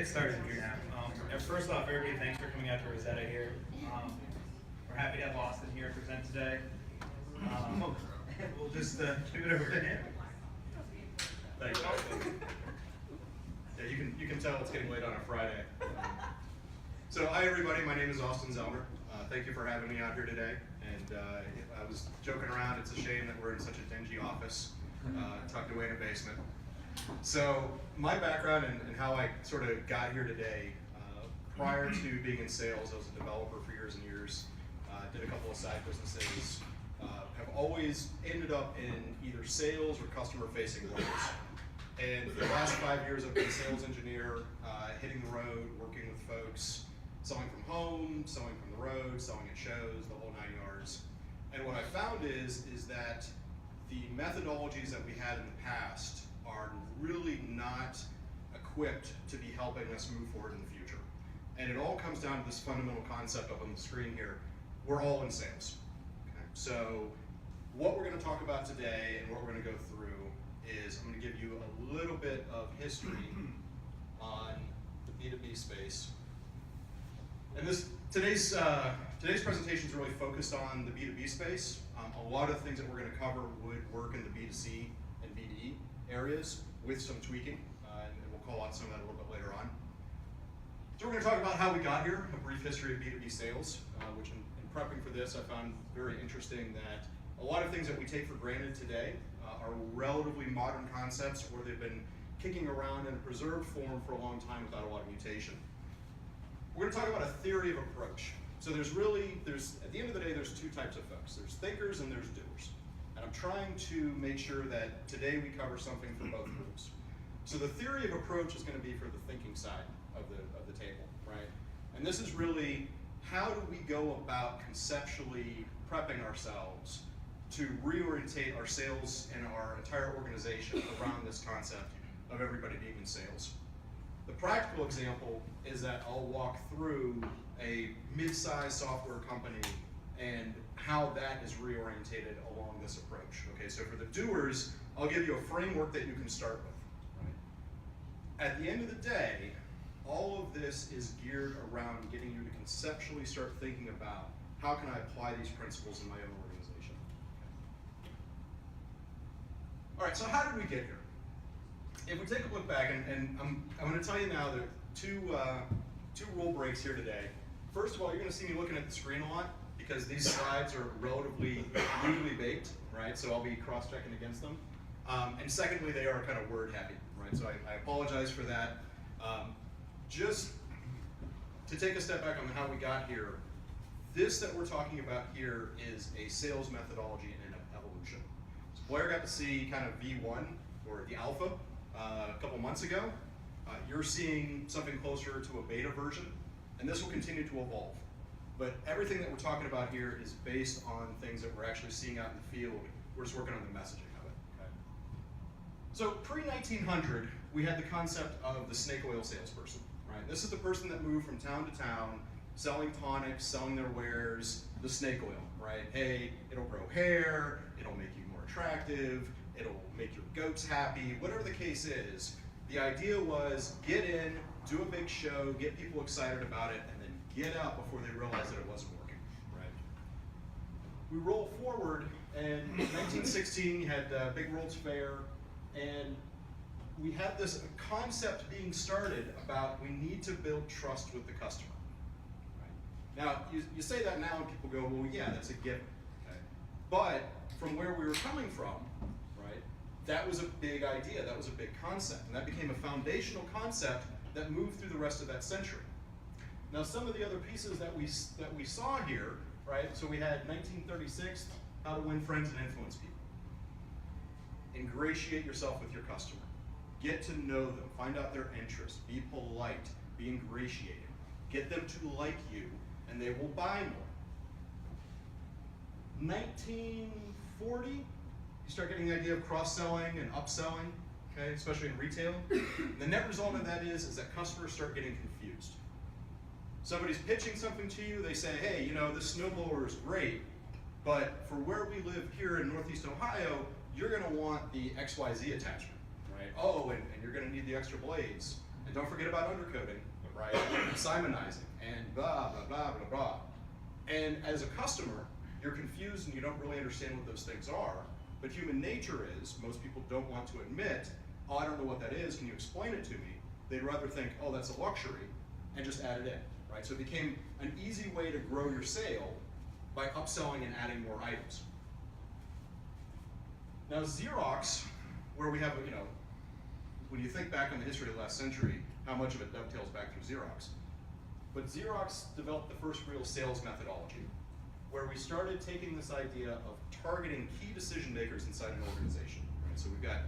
get started here now. And first off, everybody, thanks for coming out to Rosetta here. We're happy to have Austin here to present today. We'll just give it over to him. Thanks, yeah, you can tell it's getting late on a Friday. So hi everybody, my name is Austin Zellner. Thank you for having me out here today. And I was joking around, it's a shame that we're in such a dingy office, tucked away in a basement. So my background and how I sort of got here today, prior to being in sales, I was a developer for years and years, did a couple of side businesses, have always ended up in either sales or customer facing roles. And for the last 5 years I've been a sales engineer, hitting the road, working with folks, selling from home, selling from the road, selling at shows, the whole 9 yards. And what I found is that the methodologies that we had in the past are really not equipped to be helping us move forward in the future. And it all comes down to this fundamental concept up on the screen here. We're all in sales. Okay? So what we're going to talk about today and what we're going to go through is I'm going to give you a little bit of history on the B2B space. And today's presentation is really focused on the B2B space. A lot of the things that we're going to cover would work in the B2C and B2E areas with some tweaking, and we'll call out some of that a little bit later on. So we're going to talk about how we got here, a brief history of B2B sales, which in prepping for this I found very interesting that a lot of things that we take for granted today are relatively modern concepts, or they've been kicking around in a preserved form for a long time without a lot of mutation. We're going to talk about a theory of approach. So there's at the end of the day, there's two types of folks. There's thinkers and there's doers. And I'm trying to make sure that today we cover something for both groups. So the theory of approach is going to be for the thinking side of the table, right? And this is really, how do we go about conceptually prepping ourselves to reorientate our sales and our entire organization around this concept of everybody being in sales. The practical example is that I'll walk through a mid-sized software company and how that is reorientated along this approach. Okay, so for the doers, I'll give you a framework that you can start with. Right? At the end of the day, all of this is geared around getting you to conceptually start thinking about how can I apply these principles in my own organization. All right, so how did we get here? If we take a look back, and I'm going to tell you now there are two rule breaks here today. First of all, you're going to see me looking at the screen a lot because these slides are relatively legally baked, right? So I'll be cross-checking against them. And secondly, they are kind of word heavy, right? So I apologize for that. Just to take a step back on how we got here, this that we're talking about here is a sales methodology and an evolution. So Blair got to see kind of V1 or the alpha a couple months ago. You're seeing something closer to a beta version, and this will continue to evolve. But everything that we're talking about here is based on things that we're actually seeing out in the field. We're just working on the messaging of it. Okay? So pre-1900, we had the concept of the snake oil salesperson. Right? This is the person that moved from town to town, selling tonics, selling their wares, the snake oil. Right? Hey, it'll grow hair, it'll make you more attractive, it'll make your goats happy, whatever the case is. The idea was get in, do a big show, get people excited about it, and then get out before they realize that it wasn't working, right? We roll forward, and in 1916, you had the Big World's Fair, and we had this concept being started about we need to build trust with the customer. Right? Now, you say that now and people go, well, yeah, that's a given. Okay? But from where we were coming from, that was a big idea, that was a big concept, and that became a foundational concept that moved through the rest of that century. Now some of the other pieces that we saw here, right, so we had 1936, how to win friends and influence people. Ingratiate yourself with your customer. Get to know them, find out their interests, be polite, be ingratiating. Get them to like you, and they will buy more. 1940, you start getting the idea of cross-selling and upselling, okay, especially in retail. The net result of that is that customers start getting confused. Somebody's pitching something to you, they say, hey, you know, this snowblower is great, but for where we live here in Northeast Ohio, you're gonna want the XYZ attachment, right? Oh, and you're gonna need the extra blades. And don't forget about undercoding, right? And simonizing, and blah, blah, blah, blah, blah. And as a customer, you're confused and you don't really understand what those things are, but human nature is, most people don't want to admit, oh, I don't know what that is, can you explain it to me? They'd rather think, oh, that's a luxury, and just add it in, right? So it became an easy way to grow your sale by upselling and adding more items. Now Xerox, where we have, when you think back on the history of the last century, how much of it dovetails back through Xerox. But Xerox developed the first real sales methodology, where we started taking this idea of targeting key decision makers inside an organization. Right? So we've got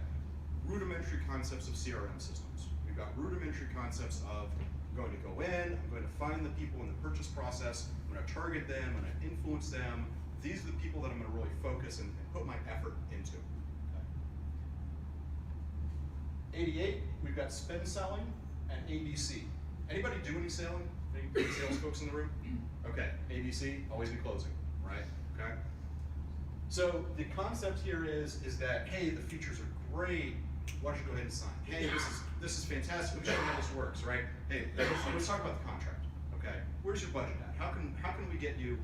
rudimentary concepts of CRM systems. We've got rudimentary concepts of I'm going to go in, I'm going to find the people in the purchase process, I'm going to target them, I'm going to influence them. These are the people that I'm going to really focus and put my effort into. Okay. 88, we've got spin selling and ABC. Anybody do any selling? Any sales folks in the room? Okay, ABC, always be closing, right? Okay. So the concept here is that, hey, the features are great. Why don't you go ahead and sign? Hey, this is fantastic. Let me show you how this works, right? Hey, let's talk about the contract. Okay, where's your budget at? How can we get you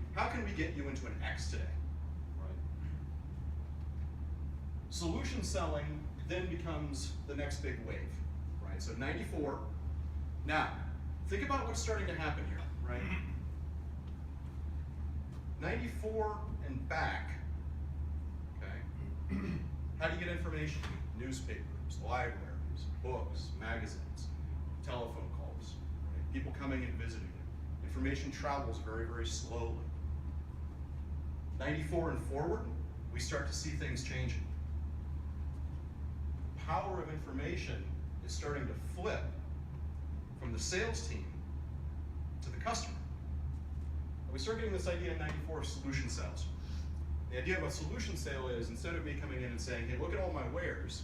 into an X today? Right. Solution selling then becomes the next big wave, right? So 94. Now, think about what's starting to happen here, right? 94 and back, okay? How do you get information? Newspapers, libraries, books, magazines, telephone calls, right? People coming and visiting you. Information travels very, very slowly. 94 and forward, we start to see things changing. The power of information is starting to flip from the sales team to the customer. And we start getting this idea in 94 of solution sales. The idea of a solution sale is, instead of me coming in and saying, hey, look at all my wares,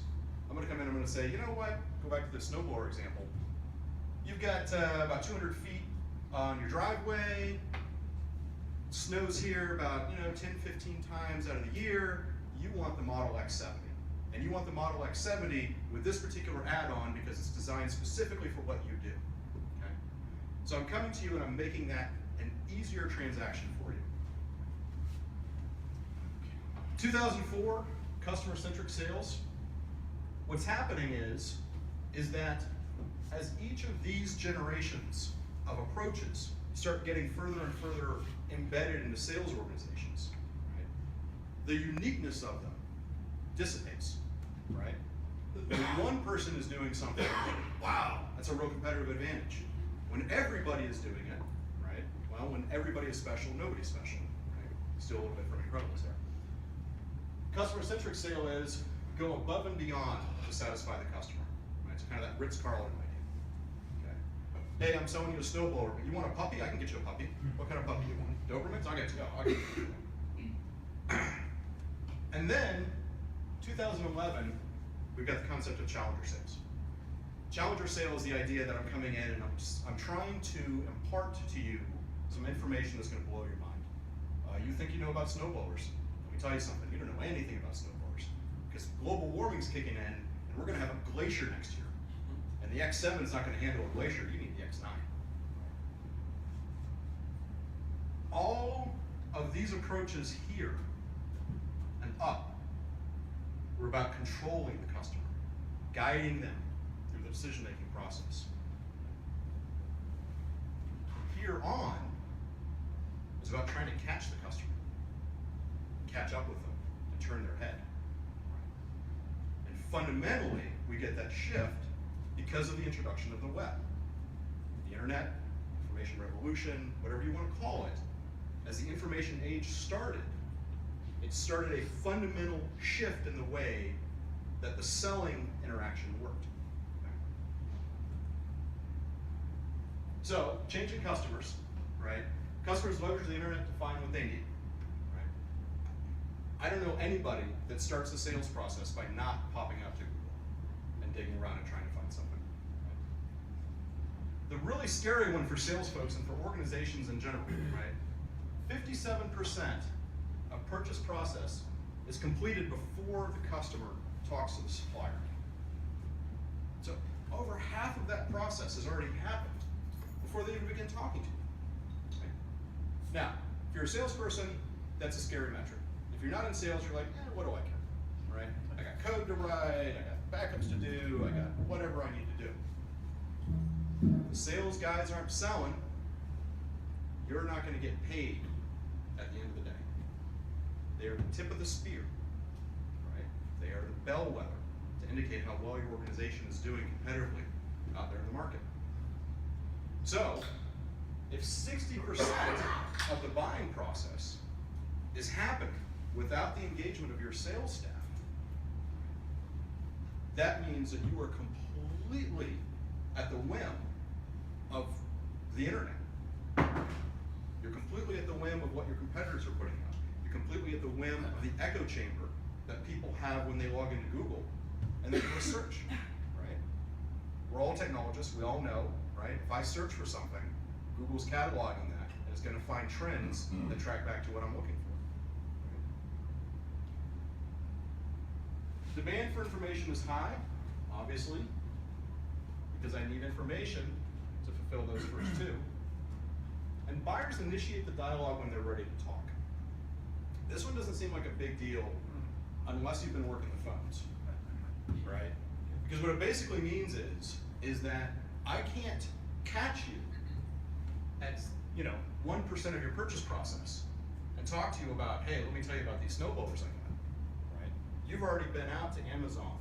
I'm going to come in and I'm going to say, you know what, go back to the snowblower example. You've got about 200 feet on your driveway, snows here about 10, 15 times out of the year, you want the Model X70. And you want the Model X70 with this particular add-on because it's designed specifically for what you do. Okay? So I'm coming to you and I'm making that an easier transaction for you. 2004, customer-centric sales. What's happening is that as each of these generations of approaches start getting further and further embedded into sales organizations, right, the uniqueness of them dissipates, right? When one person is doing something, wow, that's a real competitive advantage. When everybody is doing it, right, well, when everybody is special, nobody's special, right? Still a little bit from Incredibles there. Customer-centric sale is go above and beyond to satisfy the customer, right? So kind of that Ritz-Carlton idea. Okay. Hey, I'm selling you a snowblower, but you want a puppy? I can get you a puppy. What kind of puppy do you want? Dobermans? I'll get you. And then, 2011, we've got the concept of challenger sales. Challenger sale is the idea that I'm coming in and I'm trying to impart to you some information that's going to blow your mind. You think you know about snowblowers? Let me tell you something. You don't know anything about snowblowers because global warming's kicking in, and we're going to have a glacier next year. And the X7 is not going to handle a glacier. You need the X9. All of these approaches here and up were about controlling the customer, guiding them through the decision-making process. From here on is about trying to catch the customer, catch up with them, and turn their head. And fundamentally, we get that shift because of the introduction of the web. The internet, information revolution, whatever you want to call it, as the information age started, it started a fundamental shift in the way that the selling interaction worked. Okay. So, changing customers, right? Customers leverage the internet to find what they need, right? I don't know anybody that starts the sales process by not popping up to Google and digging around and trying to find something. Right? The really scary one for sales folks and for organizations in general, right? 57% of purchase process is completed before the customer talks to the supplier. So over half of that process has already happened before they even begin talking to you. Right? Now, if you're a salesperson, that's a scary metric. If you're not in sales, you're like, what do I care? Right? I got code to write, I got backups to do, I got whatever I need to do. The sales guys aren't selling, you're not going to get paid at the end of the day. They are the tip of the spear, right? They are the bellwether to indicate how well your organization is doing competitively out there in the market. So, if 60% of the buying process is happening without the engagement of your sales staff, that means that you are completely at the whim of the internet. You're completely at the whim of what your competitors are putting out. You're completely at the whim of the echo chamber that people have when they log into Google and they do a search, right? We're all technologists, we all know, right? If I search for something, Google's cataloging that, and it's going to find trends that track back to what I'm looking for. Right? Demand for information is high, obviously, because I need information to fulfill those first two. And buyers initiate the dialogue when they're ready to talk. This one doesn't seem like a big deal unless you've been working the phones, right? Because what it basically means is that I can't catch you at 1% of your purchase process and talk to you about, hey, let me tell you about these snow blowers I got, right? You've already been out to Amazon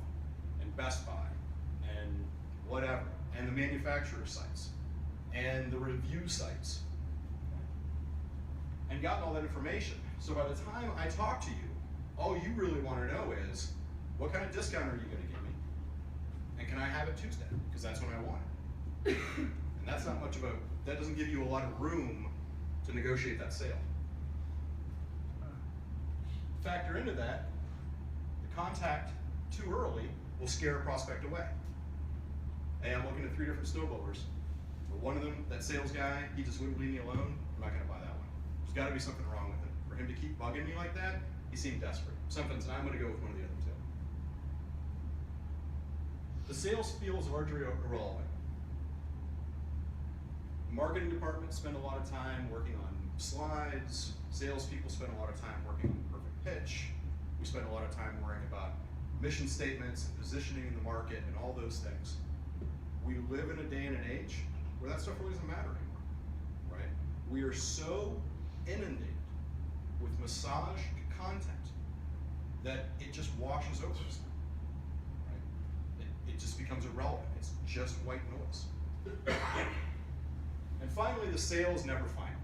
and Best Buy and whatever, and the manufacturer sites and the review sites, and gotten all that information. So by the time I talk to you, all you really want to know is, what kind of discount are you going to give me? And can I have it Tuesday? Because that's when I want it. And that's not much of that doesn't give you a lot of room to negotiate that sale. Factor into that, the contact too early will scare a prospect away. Hey, I'm looking at 3 different snowblowers, but one of them, that sales guy, he just wouldn't leave me alone. I'm not going to buy that one. There's got to be something wrong with it. For him to keep bugging me like that, he seemed desperate. I'm going to go with one of the other two. The sales spiel is largely irrelevant. Marketing departments spend a lot of time working on slides. Salespeople spend a lot of time working on the perfect pitch. We spend a lot of time worrying about mission statements and positioning in the market and all those things. We live in a day and an age where that stuff really doesn't matter anymore, right? We are so inundated with massaged content that it just washes over us, right? It just becomes irrelevant. It's just white noise. And finally, the sale is never final.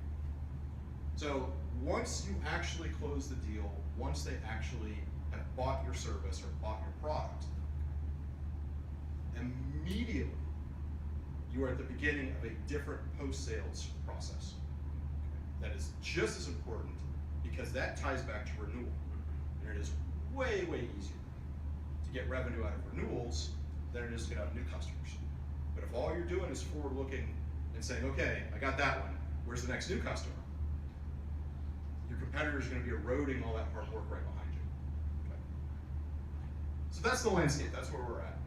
So once you actually close the deal, once they actually have bought your service or bought your product, immediately you are at the beginning of a different post-sales process. That is just as important because that ties back to renewal. And it is way, way easier to get revenue out of renewals than it is to get out of new customers. But if all you're doing is forward-looking and saying, okay, I got that one, where's the next new customer? Your competitor is going to be eroding all that hard work right behind you. Okay. So that's the landscape, that's where we're at.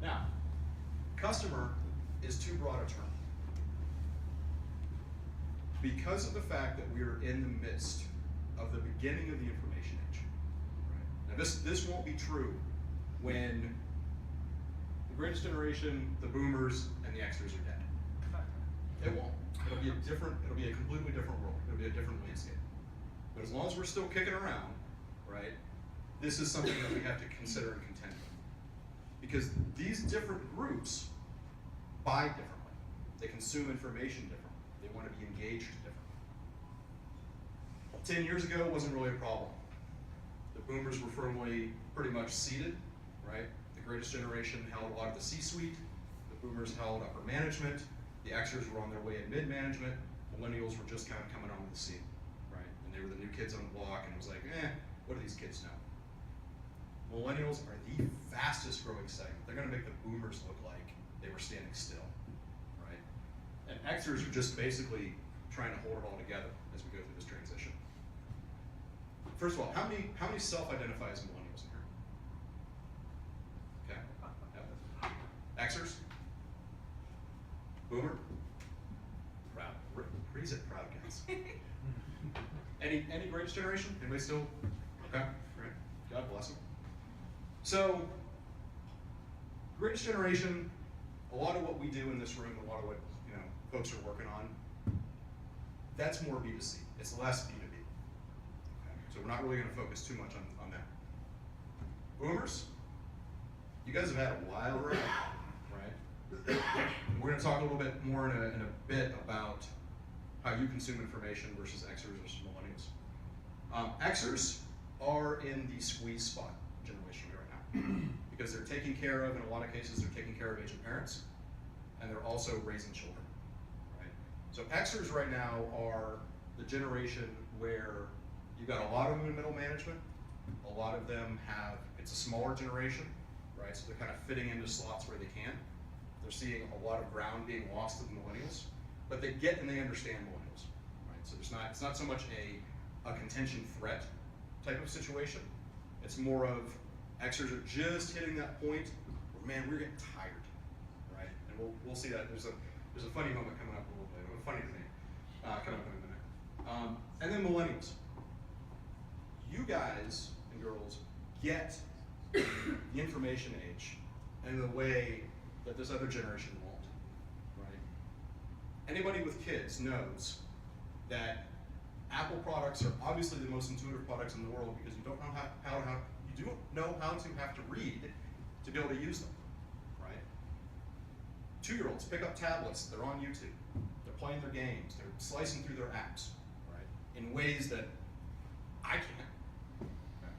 Now, customer is too broad a term. Because of the fact that we are in the midst of the beginning of the information age. Right? Now this won't be true when the greatest generation, the boomers, and the Xers are dead. It won't. It'll be a completely different world. It'll be a different landscape. But as long as we're still kicking around, right, this is something that we have to consider and contend with. Because these different groups buy differently. They consume information differently. They want to be engaged differently. 10 years ago, it wasn't really a problem. The boomers were firmly pretty much seated, right? The greatest generation held a lot of the C-suite. The boomers held upper management. The Xers were on their way in mid-management. Millennials were just kind of coming onto the scene, right? And they were the new kids on the block, and it was like, what do these kids know? Millennials are the fastest growing segment. They're going to make the boomers look like they were standing still, right? And Xers are just basically trying to hold it all together as we go through this transition. First of all, how many self-identify as millennials in here? Okay. Yep. Xers? Boomer? Proud. Raise it, proud guys. Any greatest generation? Anybody still? Okay, great. God bless them. So, greatest generation, a lot of what we do in this room, a lot of what folks are working on, that's more B2C. It's less B2B. Okay? So we're not really going to focus too much on that. Boomers, you guys have had a wild ride, right? We're going to talk a little bit more in a bit about how you consume information versus Xers versus millennials. Xers are in the squeeze spot generationally right now because they're taking care of, in a lot of cases, they're taking care of aging parents, and they're also raising children, right? So Xers right now are the generation where you've got a lot of them in middle management. A lot of them have, it's a smaller generation, right? So they're kind of fitting into slots where they can. They're seeing a lot of ground being lost to the millennials, but they get and they understand millennials, right? So it's not so much a contention threat type of situation. It's more of Xers are just hitting that point where, man, we're getting tired, right? And we'll see that. There's a funny moment coming up a little bit. Funny to me, coming up in a minute. And then millennials. You guys and girls get the information age in the way that this other generation won't, right? Anybody with kids knows that Apple products are obviously the most intuitive products in the world because you don't know how to have to read to be able to use them, right? 2-year-olds pick up tablets, they're on YouTube, they're playing their games, they're slicing through their apps, right? In ways that I can't. Okay.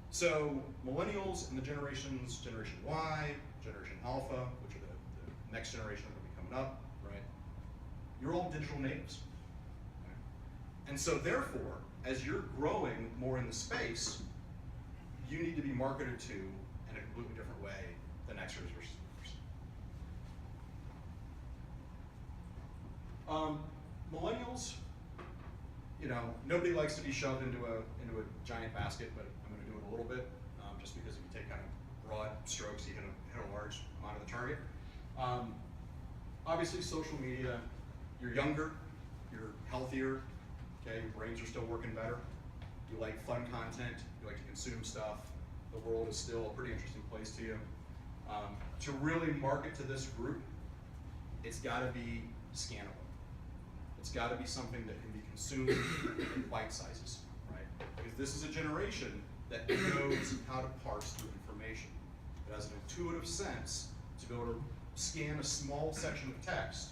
So millennials and the generations, Generation Y, Generation Alpha, which are the next generation that will be coming up, right? You're all digital natives. Okay? And so therefore, as you're growing more in the space, you need to be marketed to in a completely different way than Xers versus Boomers. Millennials, nobody likes to be shoved into a giant basket, but I'm going to do it a little bit, just because if you take kind of broad strokes, you hit a large amount of the target. Obviously, social media, you're younger, you're healthier, okay, your brains are still working better, you like fun content, you like to consume stuff, the world is still a pretty interesting place to you. To really market to this group, it's got to be scannable. It's got to be something that can be consumed in bite sizes, right? Because this is a generation that knows how to parse through information. It has an intuitive sense to be able to scan a small section of text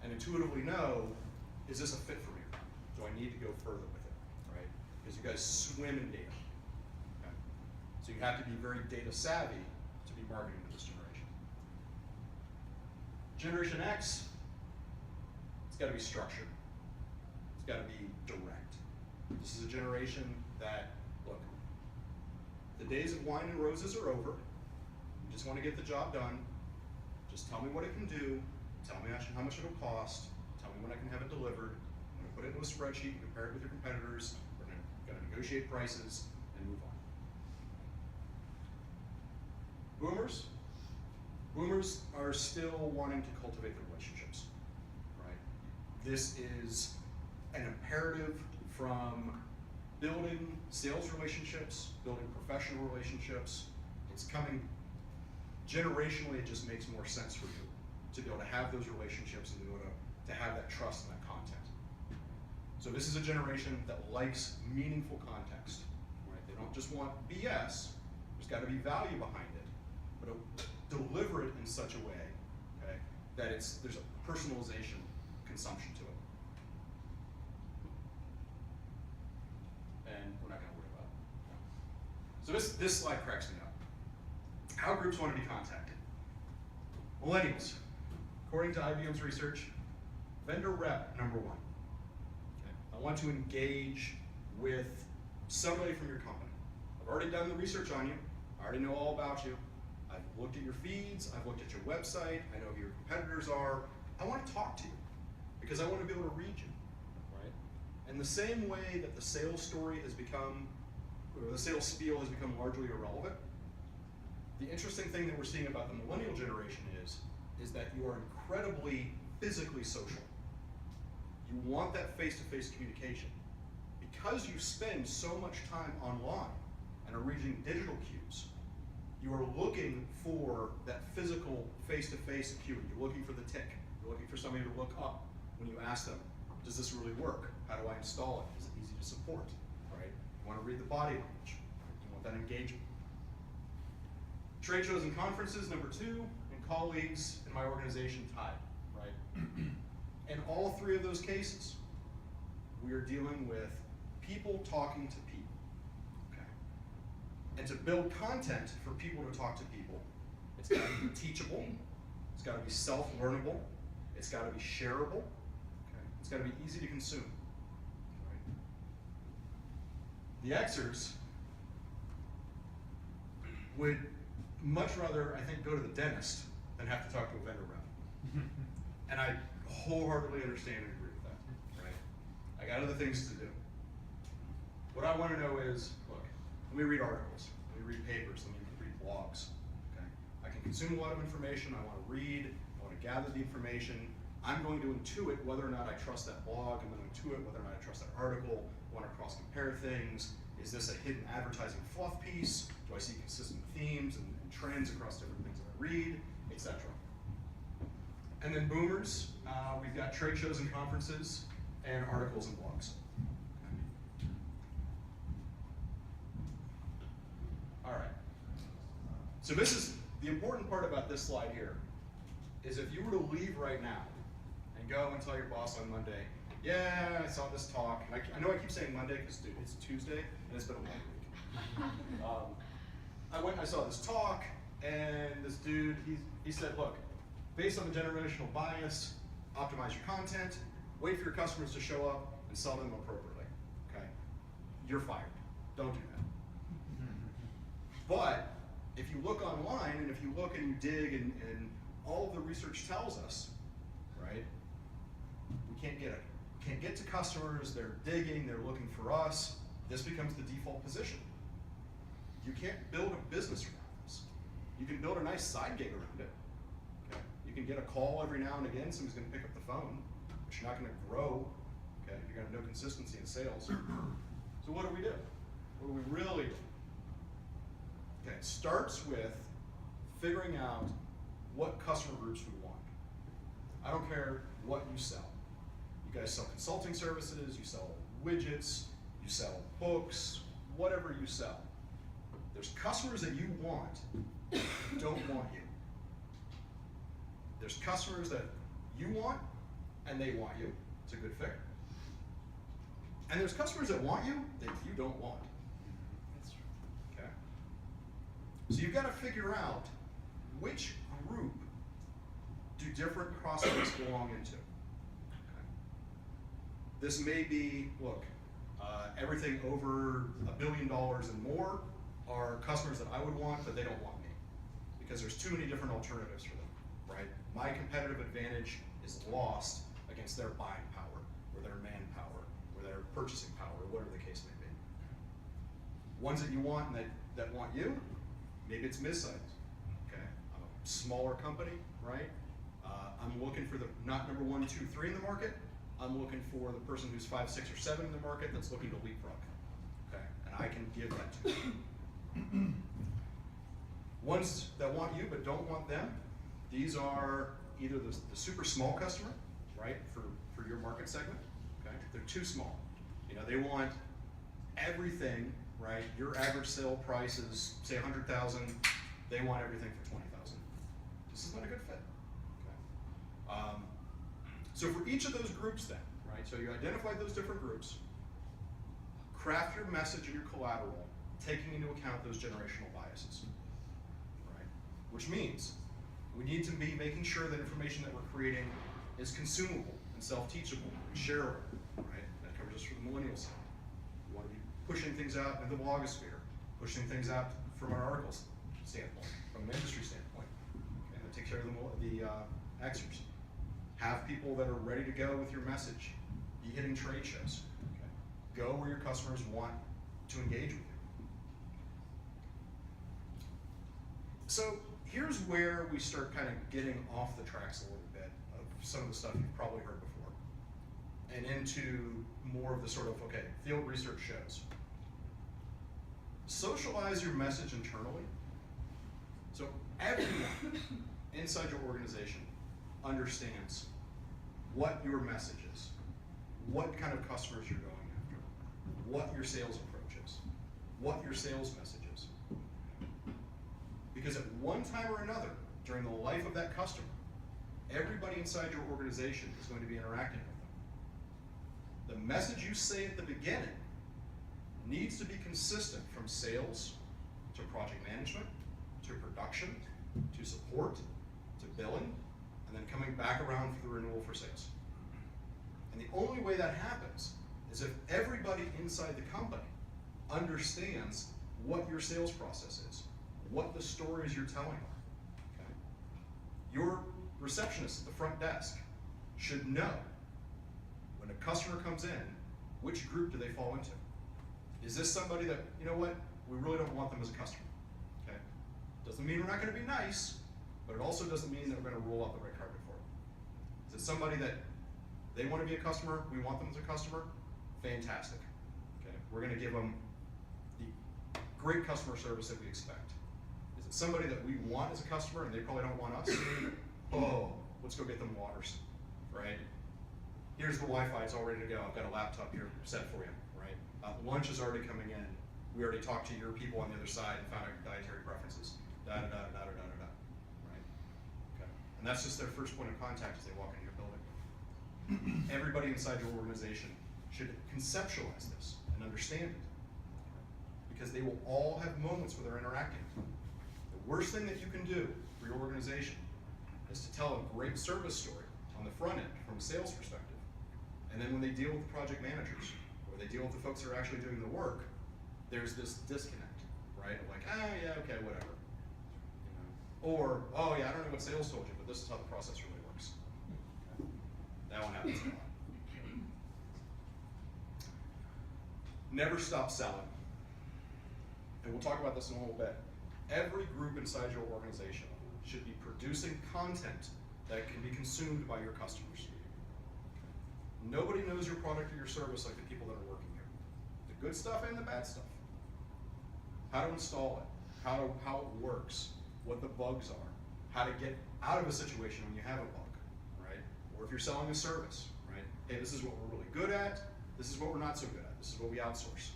and intuitively know, is this a fit for me? Do I need to go further with it, right? Because you guys swim in data. Okay? So you have to be very data savvy to be marketing to this generation. Generation X, it's got to be structured. It's got to be direct. This is a generation that, look, the days of wine and roses are over. You just want to get the job done. Just tell me what it can do. Tell me how much it'll cost. Tell me when I can have it delivered. I'm going to put it into a spreadsheet and compare it with your competitors. We're going to negotiate prices and move on. Boomers are still wanting to cultivate the relationships, right? This is an imperative from building sales relationships, building professional relationships. It's coming generationally, it just makes more sense for you to be able to have those relationships and be able to have that trust and that content. So this is a generation that likes meaningful context, right? They don't just want BS, there's got to be value behind it, but deliver it in such a way, okay, that there's a personalization consumption to it. And we're not going to worry about it. So this slide cracks me up. How groups want to be contacted. Millennials, according to IBM's research, vendor rep #1. Okay. I want to engage with somebody from your company. I've already done the research on you. I already know all about you. I've looked at your feeds. I've looked at your website. I know who your competitors are. I want to talk to you because I want to be able to read you, right? And the same way that the sales story has become, or the sales spiel has become largely irrelevant, The interesting thing that we're seeing about the millennial generation is that you are incredibly physically social. You want that face-to-face communication. Because you spend so much time online and are reading digital cues, you are looking for that physical face-to-face cue. You're looking for the tick. You're looking for somebody to look up when you ask them, does this really work? How do I install it? Is it easy to support? Right? You want to read the body language. You want that engagement. Trade shows and conferences, number 2, and colleagues in my organization, tied, right? In all 3 of those cases, we are dealing with people talking to people, okay? And to build content for people to talk to people, it's got to be teachable, it's got to be self-learnable, it's got to be shareable, okay? It's got to be easy to consume, right? The Xers would much rather, I think, go to the dentist than have to talk to a vendor rep. And I wholeheartedly understand and agree with that, right? I got other things to do. What I want to know is, look, let me read articles, let me read papers, let me read blogs, okay? I can consume a lot of information, I want to read, I want to gather the information. I'm going to intuit whether or not I trust that blog, I'm going to intuit whether or not I trust that article, I want to cross-compare things. Is this a hidden advertising fluff piece? Do I see consistent themes and trends across different things that I read, etc. And then boomers, we've got trade shows and conferences, and articles and blogs. Okay. All right. So this is the important part about this slide here, is if you were to leave right now and go and tell your boss on Monday, yeah, I saw this talk. I know I keep saying Monday because it's Tuesday and it's been a long week. I went and I saw this talk, and this dude, he said, look, based on the generational bias, optimize your content, wait for your customers to show up, and sell them appropriately, okay? You're fired. Don't do that. But if you look online, and if you look and you dig, and all of the research tells us, right, we can't get to customers, they're digging, they're looking for us, this becomes the default position. You can't build a business around this. You can build a nice side gig around it. Okay? You can get a call every now and again, somebody's going to pick up the phone, but you're not going to grow. Okay? You're going to have no consistency in sales. So what do we do? What do we really do? Okay, it starts with figuring out what customer groups we want. I don't care what you sell. You guys sell consulting services, you sell widgets, you sell books, whatever you sell. There's customers that you want who don't want you. There's customers that you want and they want you. It's a good fit. And there's customers that want you that you don't want. That's true. Okay? So you've got to figure out which group do different prospects belong into. Okay? This may be, look, everything over $1 billion and more are customers that I would want, but they don't want me because there's too many different alternatives for them, right? My competitive advantage is lost against their buying power, or their manpower, or their purchasing power, or whatever the case may be. Ones that you want and that want you, maybe it's mid-sized, okay? I'm a smaller company, right? I'm looking for the, not number 1, 2, 3 in the market. I'm looking for the person who's 5, 6, or 7 in the market that's looking to leapfrog, okay? And I can give that to you. Ones that want you but don't want them, these are either the super small customer, right, for your market segment, okay? They're too small. You know, they want everything, right? Your average sale price is, say, $100,000. They want everything for $20,000. This is not a good fit, okay? So for each of those groups then, right, so you identify those different groups, craft your message and your collateral taking into account those generational biases, right? Which means we need to be making sure that information that we're creating is consumable and self-teachable and shareable, right? That covers us for the millennial side. We want to be pushing things out in the blogosphere, pushing things out from an articles standpoint, from an industry standpoint, and that takes care of the Xers. Have people that are ready to go with your message. Be hitting trade shows. Okay? Go where your customers want to engage with you. So here's where we start kind of getting off the tracks a little bit of some of the stuff you've probably heard before, and into more of the sort of, okay, field research shows. Socialize your message internally. So everyone inside your organization understands what your message is, what kind of customers you're going after, what your sales approach is, what your sales message is. Because at one time or another, during the life of that customer, everybody inside your organization is going to be interacting with them. The message you say at the beginning needs to be consistent from sales to project management, to production, to support, to billing, and then coming back around for the renewal for sales. And the only way that happens is if everybody inside the company understands what your sales process is, what the stories you're telling are. Okay? Your receptionist at the front desk should know when a customer comes in, which group do they fall into? Is this somebody that, you know what, we really don't want them as a customer? Okay? Doesn't mean we're not going to be nice, but it also doesn't mean that we're going to roll out the red carpet for them. Is it somebody that they want to be a customer, we want them as a customer? Fantastic. Okay? We're going to give them the great customer service that we expect. Is it somebody that we want as a customer and they probably don't want us? Oh, let's go get them waters, right? Here's the Wi-Fi, it's all ready to go. I've got a laptop here set for you, right? Lunch is already coming in. We already talked to your people on the other side and found out your dietary preferences. Right? Okay. And that's just their first point of contact as they walk into your building. Everybody inside your organization should conceptualize this and understand it. Because they will all have moments where they're interacting. The worst thing that you can do for your organization is to tell a great service story on the front end from a sales perspective. And then when they deal with the project managers, or they deal with the folks that are actually doing the work, there's this disconnect, right? Like, oh yeah, okay, whatever. You know? Or, oh yeah, I don't know what sales told you, but this is how the process really works. Okay. That one happens a lot. Never stop selling. And we'll talk about this in a little bit. Every group inside your organization should be producing content that can be consumed by your customers. Nobody knows your product or your service like the people that are working here. The good stuff and the bad stuff. How to install it, how it works, what the bugs are, how to get out of a situation when you have a bug, right? Or if you're selling a service, right? Hey, this is what we're really good at, this is what we're not so good at, this is what we outsource.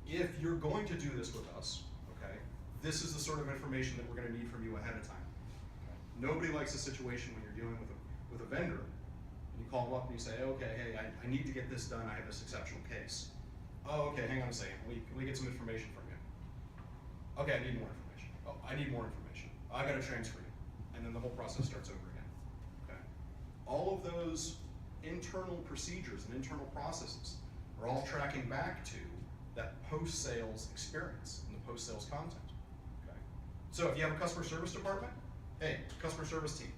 If you're going to do this with us, okay, this is the sort of information that we're going to need from you ahead of time. Okay? Nobody likes a situation when you're dealing with a vendor, and you call them up and you say, okay, hey, I need to get this done, I have this exceptional case. Oh, okay, hang on a second, can we get some information from you? Okay, I need more information. Oh, I need more information. I got to transfer you. And then the whole process starts over again. Okay? All of those internal procedures and internal processes are all tracking back to that post-sales experience and the post-sales content. Okay? So if you have a customer service department, hey, customer service team,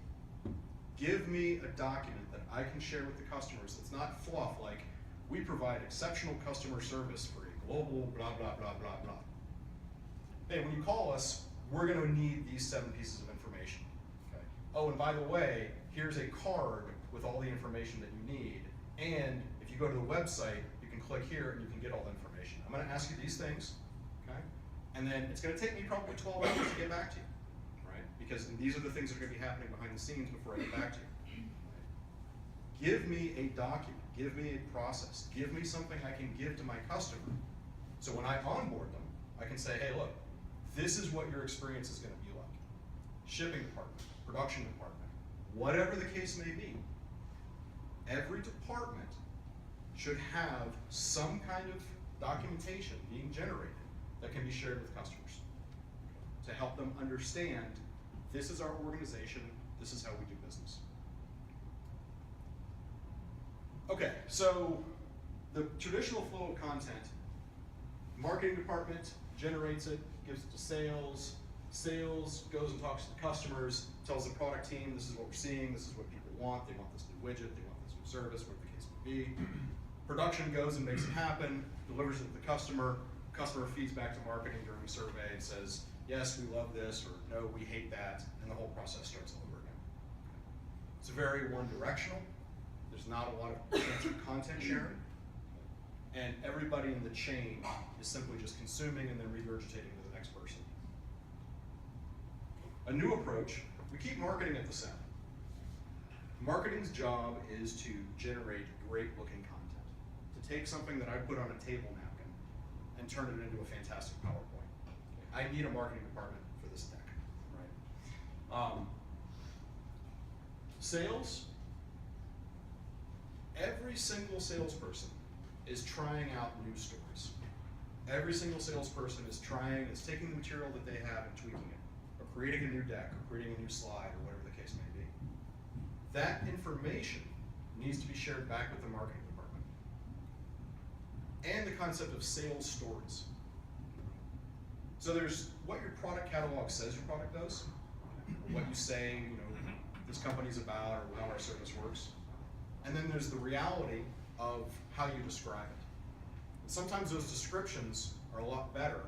give me a document that I can share with the customers that's not fluff like, we provide exceptional customer service for a global blah, blah, blah, blah, blah. Hey, when you call us, we're going to need these 7 pieces of information. Okay? Oh, and by the way, here's a card with all the information that you need. And if you go to the website, you can click here and you can get all the information. I'm going to ask you these things, okay? And then it's going to take me probably 12 hours to get back to you, right? Because these are the things that are going to be happening behind the scenes before I get back to you. Right? Give me a document, give me a process, give me something I can give to my customer. So when I onboard them, I can say, hey, look, this is what your experience is going to be like. Shipping department, production department, whatever the case may be. Every department should have some kind of documentation being generated that can be shared with customers to help them understand this is our organization, this is how we do business. Okay, so the traditional flow of content, marketing department generates it, gives it to sales, sales goes and talks to the customers, tells the product team, this is what we're seeing, this is what people want, they want this new widget, they want this new service, whatever the case may be. Production goes and makes it happen, delivers it to the customer customer feeds back to marketing during a survey and says, yes, we love this, or no, we hate that, and the whole process starts all over again. It's very one-directional. There's not a lot of chance of content sharing, and everybody in the chain is simply just consuming and then regurgitating to the next person. A new approach, we keep marketing at the center. Marketing's job is to generate great-looking content, to take something that I put on a table napkin and turn it into a fantastic PowerPoint. I need a marketing department for this deck, right? Sales, every single salesperson is trying out new stories. Every single salesperson is taking the material that they have and tweaking it, or creating a new deck, or creating a new slide, or whatever the case may be. That information needs to be shared back with the marketing department. And the concept of sales stories. So there's what your product catalog says your product does, or what you say, this company's about, or how our service works. And then there's the reality of how you describe it. And sometimes those descriptions are a lot better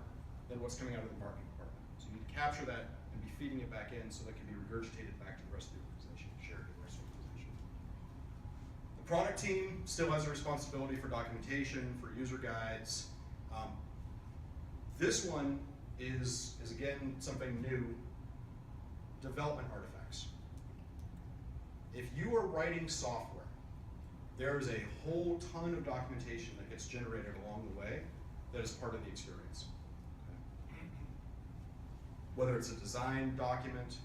than what's coming out of the marketing department. So you need to capture that and be feeding it back in so that it can be regurgitated back to the rest of the organization, shared with the rest of the organization. The product team still has a responsibility for documentation, for user guides. This one is again something new, development artifacts. If you are writing software, there is a whole ton of documentation that gets generated along the way that is part of the experience. Okay. Whether it's a design document,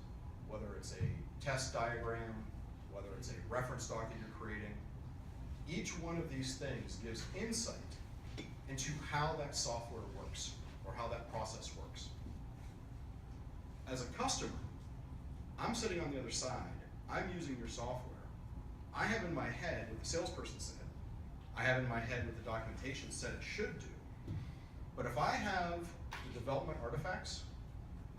whether it's a test diagram, whether it's a reference doc that you're creating, each one of these things gives insight into how that software works or how that process works. As a customer, I'm sitting on the other side, I'm using your software. I have in my head what the salesperson said. I have in my head what the documentation said it should do. But if I have the development artifacts,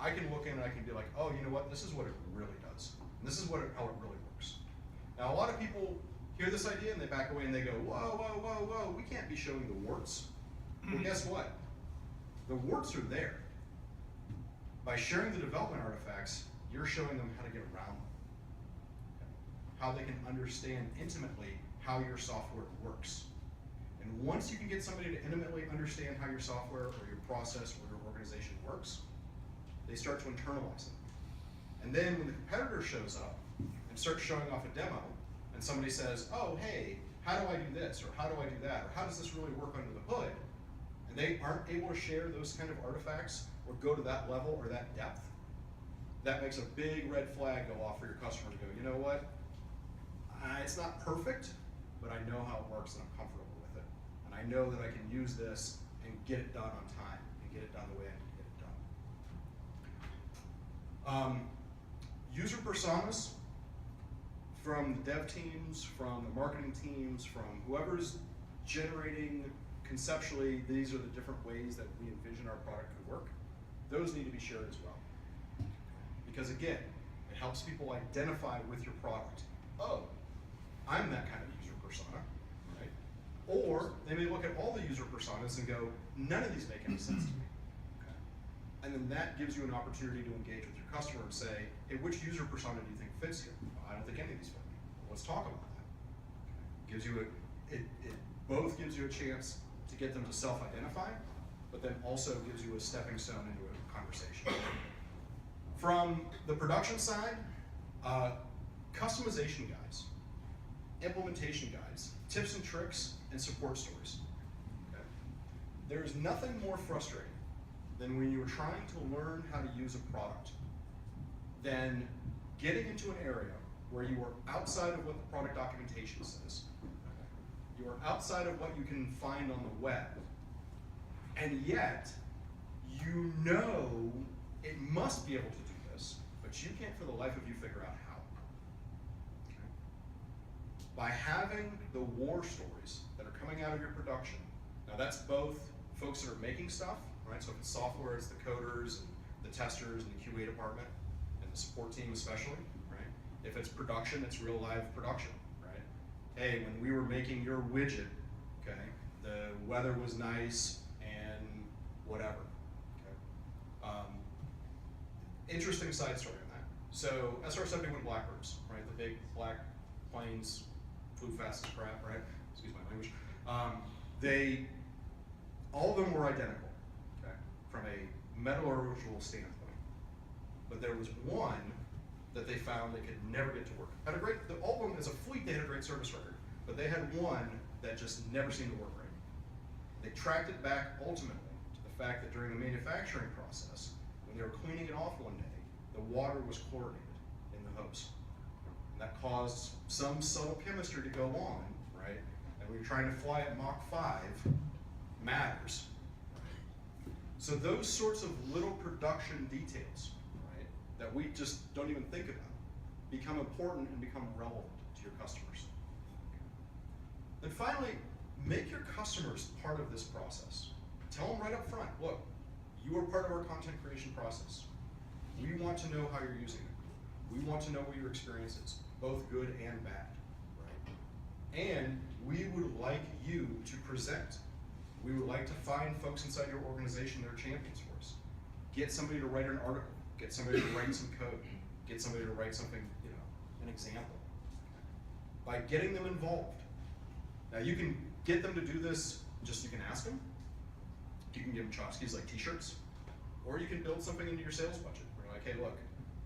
I can look in and I can be like, oh, you know what, this is what it really does. And this is how it really works. Now, a lot of people hear this idea and they back away and they go, whoa, whoa, whoa, whoa, we can't be showing the warts. Well, guess what? The warts are there. By sharing the development artifacts, you're showing them how to get around them. How they can understand intimately how your software works. And once you can get somebody to intimately understand how your software or your process or your organization works, they start to internalize it. And then when the competitor shows up and starts showing off a demo, and somebody says, oh, hey, how do I do this, or how do I do that, or how does this really work under the hood, and they aren't able to share those kind of artifacts or go to that level or that depth, that makes a big red flag go off for your customer to go, you know what, it's not perfect, but I know how it works and I'm comfortable with it. And I know that I can use this and get it done on time and get it done the way I need to get it done. User personas from the dev teams, from the marketing teams, from whoever's generating conceptually, these are the different ways that we envision our product could work. Those need to be shared as well. Because again, it helps people identify with your product. Oh, I'm that kind of user persona, right? Or they may look at all the user personas and go, none of these make any sense to me. Okay. And then that gives you an opportunity to engage with your customer and say, hey, which user persona do you think fits here? Well, I don't think any of these fit me. Well, let's talk about that. Okay. Gives you it both gives you a chance to get them to self-identify, but then also gives you a stepping stone into a conversation. From the production side, customization guides, implementation guides, tips and tricks, and support stories. Okay? There's nothing more frustrating than when you are trying to learn how to use a product than getting into an area where you are outside of what the product documentation says. You are outside of what you can find on the web, and yet you know it must be able to do this, but you can't for the life of you figure out how. Okay. By having the war stories that are coming out of your production, now that's both folks that are making stuff, right? So if it's software, it's the coders and the testers and the QA department and the support team especially, right? If it's production, it's real live production. Hey, when we were making your widget, okay, the weather was nice and whatever. Okay? Interesting side story on that. So SR-71 Blackbirds, right? The big black planes, flew fast as crap, right? Excuse my language. All of them were identical, okay, from a metallurgical standpoint. But there was one that they found they could never get to work. All of them as a fleet, they had a great service record, but they had one that just never seemed to work right. They tracked it back ultimately to the fact that during the manufacturing process, when they were cleaning it off one day, the water was chlorinated in the hose. And that caused some subtle chemistry to go on, right? And when you're trying to fly at Mach 5, matters. So those sorts of little production details, right, that we just don't even think about, become important and become relevant to your customers. Then finally, make your customers part of this process. Tell them right up front, look, you are part of our content creation process. We want to know how you're using it. We want to know what your experience is, both good and bad, right? And we would like you to present. We would like to find folks inside your organization that are champions for us. Get somebody to write an article, get somebody to write some code, get somebody to write something, an example. By getting them involved. Now you can get them to do this, you can ask them. You can give them tchotchkes like t-shirts, or you can build something into your sales budget. You're like, hey look,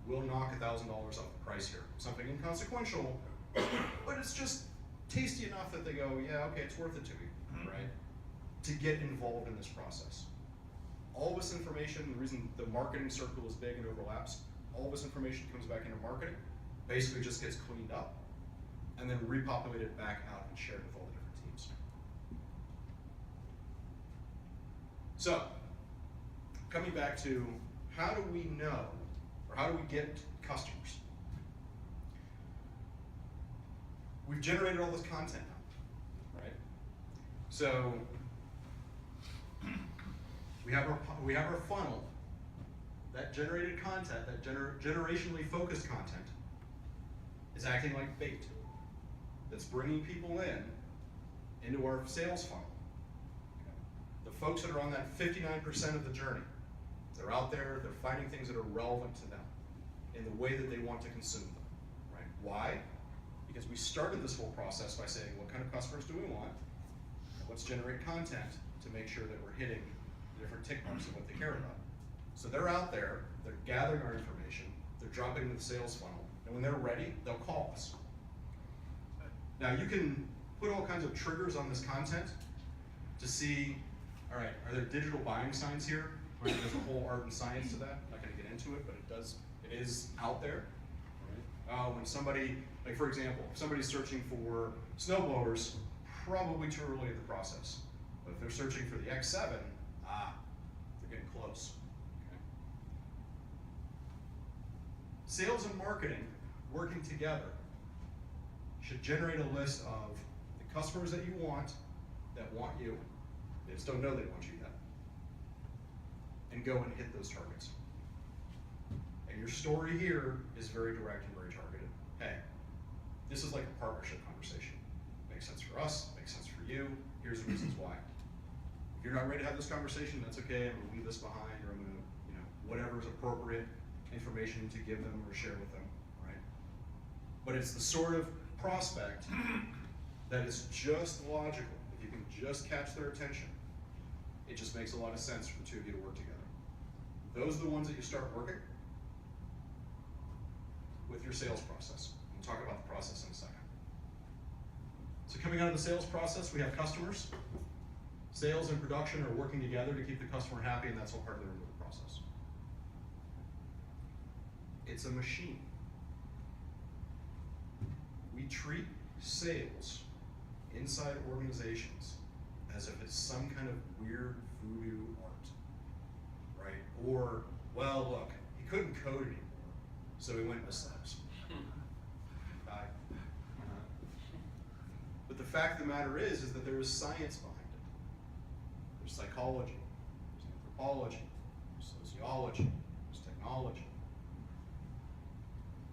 we'll knock $1,000 off the price here. Something inconsequential, but it's just tasty enough that they go, yeah, okay, it's worth it to me, right? To get involved in this process. All this information, the reason the marketing circle is big and overlaps, all this information comes back into marketing, basically just gets cleaned up, and then repopulated back out and shared with all the different teams. So, coming back to how do we know, or how do we get customers? We've generated all this content now, right? So, we have our funnel. That generated content, that generationally focused content, is acting like bait. That's bringing people into our sales funnel. Okay. The folks that are on that 59% of the journey, they're out there, they're finding things that are relevant to them in the way that they want to consume them, right? Why? Because we started this whole process by saying, what kind of customers do we want? Let's generate content to make sure that we're hitting the different tick marks of what they care about. So they're out there, they're gathering our information, they're dropping into the sales funnel, and when they're ready, they'll call us. Now you can put all kinds of triggers on this content to see, all right, are there digital buying signs here? Right? There's a whole art and science to that. I'm not going to get into it, but it is out there. Right? When somebody, like for example, if somebody's searching for snowblowers, probably too early in the process. But if they're searching for the X7, they're getting close. Okay? Sales and marketing working together should generate a list of the customers that you want, that want you, they just don't know they want you yet, and go and hit those targets. And your story here is very direct and very targeted. Hey, this is like a partnership conversation. Makes sense for us, makes sense for you, here's the reasons why. If you're not ready to have this conversation, that's okay, I'm gonna leave this behind, or I'm gonna, whatever is appropriate information to give them or share with them, right? But it's the sort of prospect that is just logical. If you can just catch their attention, it just makes a lot of sense for the two of you to work together. Those are the ones that you start working with your sales process. We'll talk about the process in a second. So coming out of the sales process, we have customers. Sales and production are working together to keep the customer happy, and that's all part of the renewal process. It's a machine. We treat sales inside organizations as if it's some kind of weird voodoo art, right? Or, well, look, he couldn't code anymore, so he went with subs. But the fact of the matter is that there is science behind it. There's psychology, there's anthropology, there's sociology, there's technology.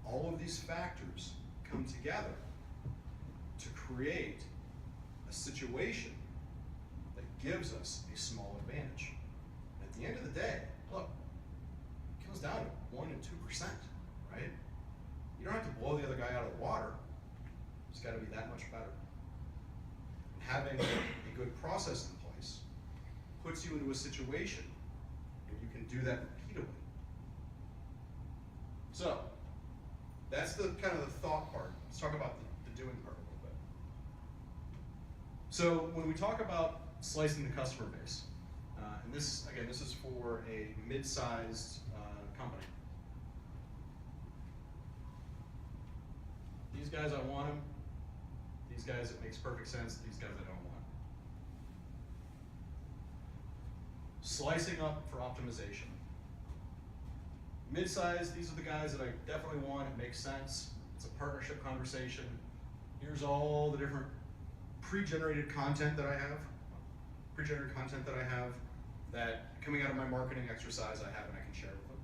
All of these factors come together to create a situation that gives us a small advantage. at the end of the day, look, it comes down to 1% and 2%, right? You don't have to blow the other guy out of the water. It's got to be that much better. And having a good process in place puts you into a situation where you can do that repeatedly. So, that's the kind of the thought part. Let's talk about the doing part a little bit. So when we talk about slicing the customer base, and this, again, this is for a mid-sized company. These guys, I want them. These guys, it makes perfect sense. These guys, I don't want. Slicing up for optimization. Mid-size, these are the guys that I definitely want. It makes sense. It's a partnership conversation. Here's all the different pre-generated content that I have. That coming out of my marketing exercise I have and I can share with them.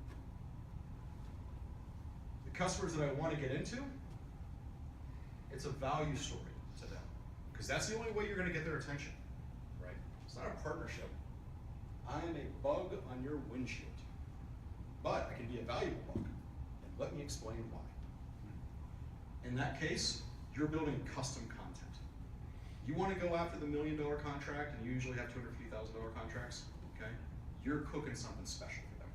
The customers that I want to get into, it's a value story to them. Because that's the only way you're going to get their attention, right? It's not a partnership. I am a bug on your windshield. But I can be a valuable bug, and let me explain why. In that case, you're building custom content. You want to go after the $1 million contract, and you usually have $250,000 contracts, okay? You're cooking something special for them.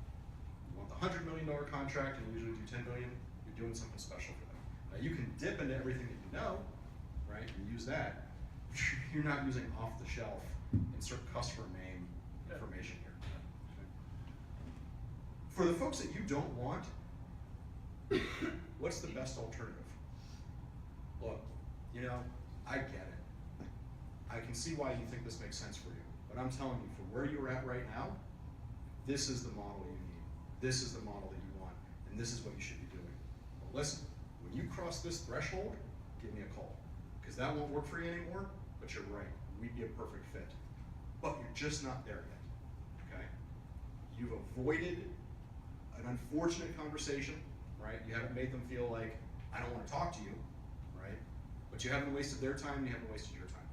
You want the $100 million contract, and you usually do $10 million, you're doing something special for them. Now you can dip into everything that you know, right, and use that. You're not using off-the-shelf, insert customer name information here. For the folks that you don't want, what's the best alternative? Look, you know, I get it. I can see why you think this makes sense for you, but I'm telling you, for where you're at right now, this is the model you need. This is the model that you want, and this is what you should be doing. But listen, when you cross this threshold, give me a call, because that won't work for you anymore, but you're right, we'd be a perfect fit. But you're just not there yet, okay? You've avoided an unfortunate conversation, right? You haven't made them feel like, I don't want to talk to you, right? But you haven't wasted their time, you haven't wasted your time.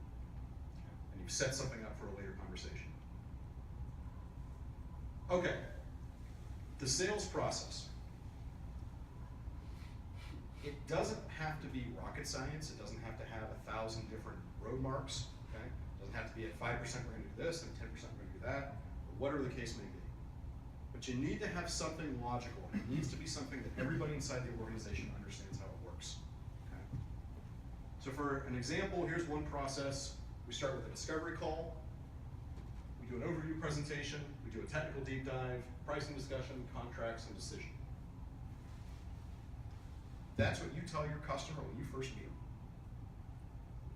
And you've set something up for a later conversation. Okay, the sales process. It doesn't have to be rocket science. It doesn't have to have 1,000 different road marks, okay? It doesn't have to be at 5% we're gonna do this and 10% we're gonna do that, or whatever the case may be. But you need to have something logical. It needs to be something that everybody inside the organization understands how it works. Okay? So for an example, here's one process. We start with a discovery call. We do an overview presentation. We do a technical deep dive, pricing discussion, contracts, and decision. That's what you tell your customer when you first meet them.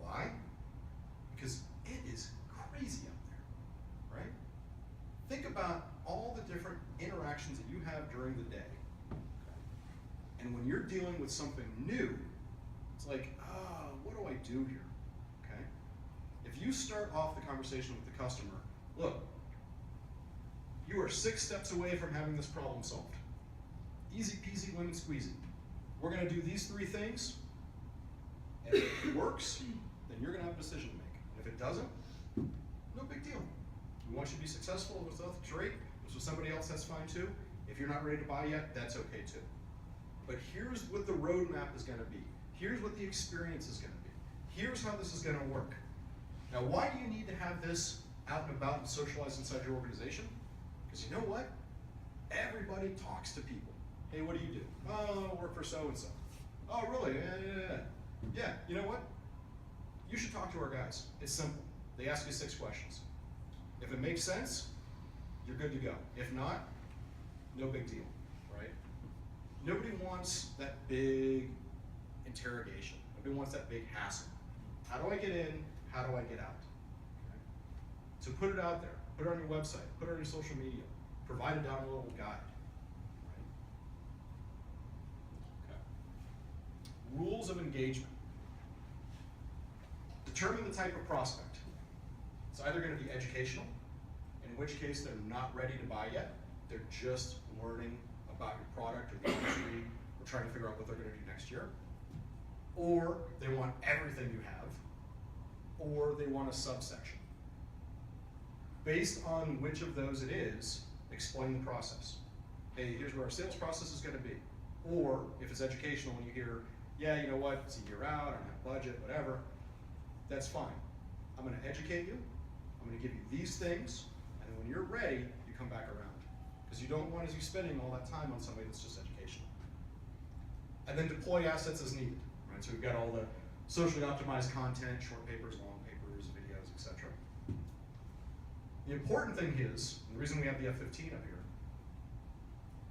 Why? Because it is crazy out there, right? Think about all the different interactions that you have during the day. Okay? And when you're dealing with something new, it's like, what do I do here? Okay? If you start off the conversation with the customer, look, you are 6 steps away from having this problem solved. Easy peasy, lemon squeezy. We're gonna do these 3 things, and if it works, then you're gonna have a decision to make. And if it doesn't, no big deal. We want you to be successful with us, great. So somebody else, that's fine too. If you're not ready to buy yet, that's okay too. But here's what the roadmap is gonna be. Here's what the experience is gonna be. Here's how this is gonna work. Now, why do you need to have this out and about and socialized inside your organization? Because you know what? Everybody talks to people. Hey, what do you do? Oh, I work for so-and-so. Oh, really? Yeah, you know what? You should talk to our guys. It's simple. They ask you 6 questions. If it makes sense, you're good to go. If not, no big deal, right? Nobody wants that big interrogation. Nobody wants that big hassle. How do I get in? How do I get out? Okay? So put it out there. Put it on your website. Put it on your social media. Provide a downloadable guide. Right? Okay. Rules of engagement. Determine the type of prospect. It's either going to be educational, in which case they're not ready to buy yet. They're just learning about your product or the industry, or trying to figure out what they're going to do next year. Or they want everything you have, or they want a subsection. Based on which of those it is, explain the process. Hey, here's where our sales process is gonna be. Or if it's educational and you hear, yeah, you know what, it's a year out, I don't have budget, whatever, that's fine. I'm gonna educate you, I'm gonna give you these things, and then when you're ready, you come back around. Because you don't want to be spending all that time on somebody that's just educational. And then deploy assets as needed, right? So we've got all the socially optimized content, short papers, long papers, videos, etc. The important thing is, and the reason we have the F-15 up here,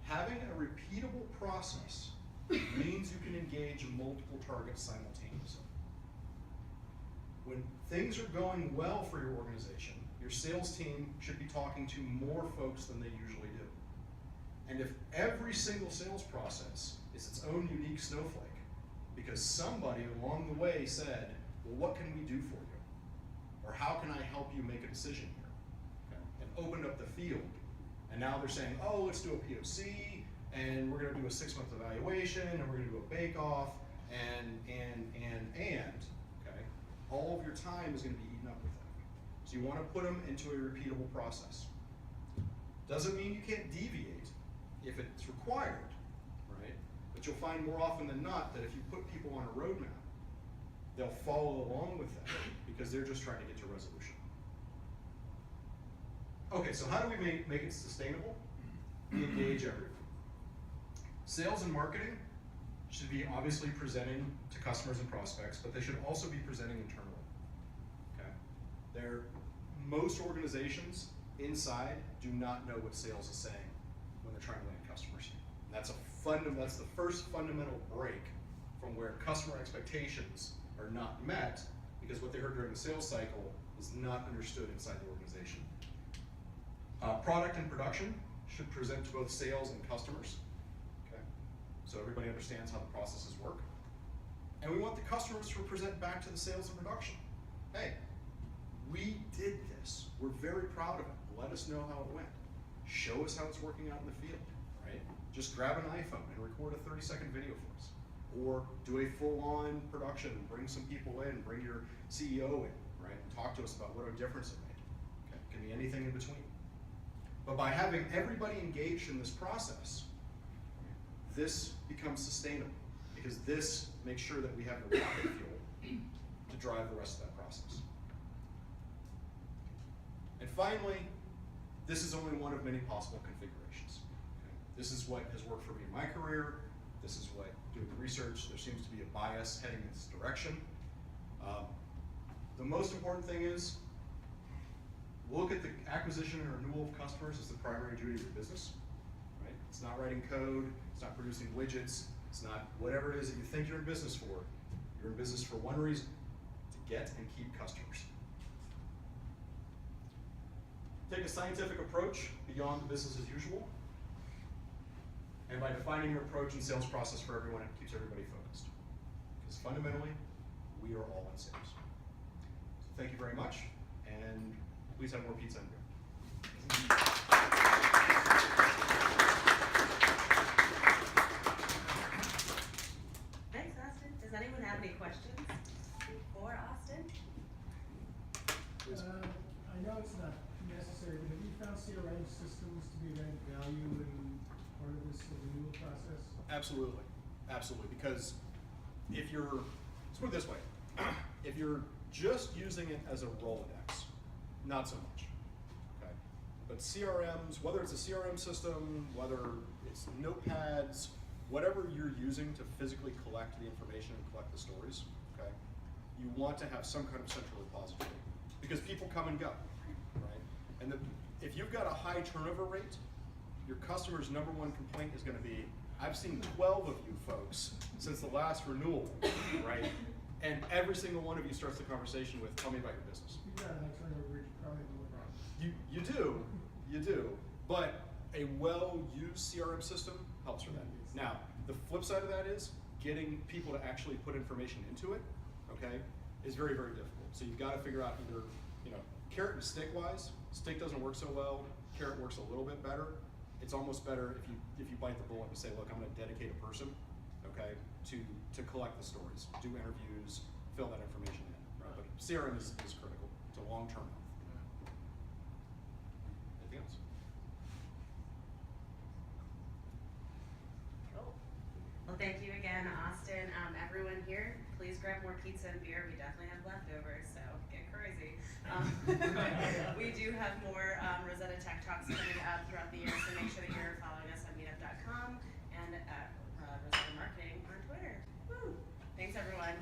having a repeatable process means you can engage multiple targets simultaneously. When things are going well for your organization, your sales team should be talking to more folks than they usually do. And if every single sales process is its own unique snowflake, because somebody along the way said, well, what can we do for you? Or how can I help you make a decision here? Okay. And opened up the field. And now they're saying, oh, let's do a POC, and we're gonna do a 6-month evaluation, and we're gonna do a bake-off, and, okay? All of your time is gonna be eaten up with that. So you wanna put them into a repeatable process. Doesn't mean you can't deviate if it's required, right? But you'll find more often than not that if you put people on a roadmap, they'll follow along with that because they're just trying to get to resolution. Okay, so how do we make it sustainable? We engage everyone. Sales and marketing should be obviously presenting to customers and prospects, but they should also be presenting internally. Okay? Most organizations inside do not know what sales is saying when they're trying to land customers. And that's the first fundamental break from where customer expectations are not met because what they heard during the sales cycle is not understood inside the organization. Product and production should present to both sales and customers. Okay? So everybody understands how the processes work. And we want the customers to present back to the sales and production. Hey, we did this. We're very proud of it. Let us know how it went. Show us how it's working out in the field, right? Just grab an iPhone and record a 30-second video for us. Or do a full-on production, bring some people in, bring your CEO in, right? And talk to us about what a difference it made. Okay? It can be anything in between. But by having everybody engaged in this process, this becomes sustainable because this makes sure that we have the rocket fuel to drive the rest of that process. And finally, this is only one of many possible configurations. Okay? This is what has worked for me in my career. This is what, doing the research, there seems to be a bias heading in this direction. The most important thing is, look at the acquisition and renewal of customers as the primary duty of your business. Right? It's not writing code, it's not producing widgets, it's not whatever it is that you think you're in business for. You're in business for one reason, to get and keep customers. Take a scientific approach beyond the business as usual. And by defining your approach and sales process for everyone, it keeps everybody focused. Because fundamentally, we are all in sales. So thank you very much, and please have more pizza and beer. Thanks, Austin. Does anyone have any questions for Austin? I know it's not necessary, but have you found CRM systems to be of any value in part of this renewal process? Absolutely, absolutely. Because if you're, let's put it this way, if you're just using it as a Rolodex, not so much. Okay, but CRMs, whether it's a CRM system, whether it's notepads, whatever you're using to physically collect the information and collect the stories, okay, you want to have some kind of central repository because people come and go, right? And if you've got a high turnover rate, your customer's #1 complaint is going to be, I've seen 12 of you folks since the last renewal, right? And every single one of you starts the conversation with, tell me about your business. You've got a high turnover rate, you probably have more problems. You do, but a well-used CRM system helps for that. Now, the flip side of that is getting people to actually put information into it, okay, is very, very difficult. So you've got to figure out either, carrot and stick wise. Stick doesn't work so well. Carrot works a little bit better. It's almost better if you bite the bullet and say, look, I'm going to dedicate a person, okay, to collect the stories, do interviews, fill that information in. Right? But CRM is critical to long-term health. Anything else? and Austin, everyone here, please grab more pizza and beer. We definitely have leftovers, so get crazy. We do have more Rosetta Tech Talks coming up throughout the year, so make sure that you're following us on meetup.com and at Rosetta Marketing on Twitter. Woo! Thanks, everyone.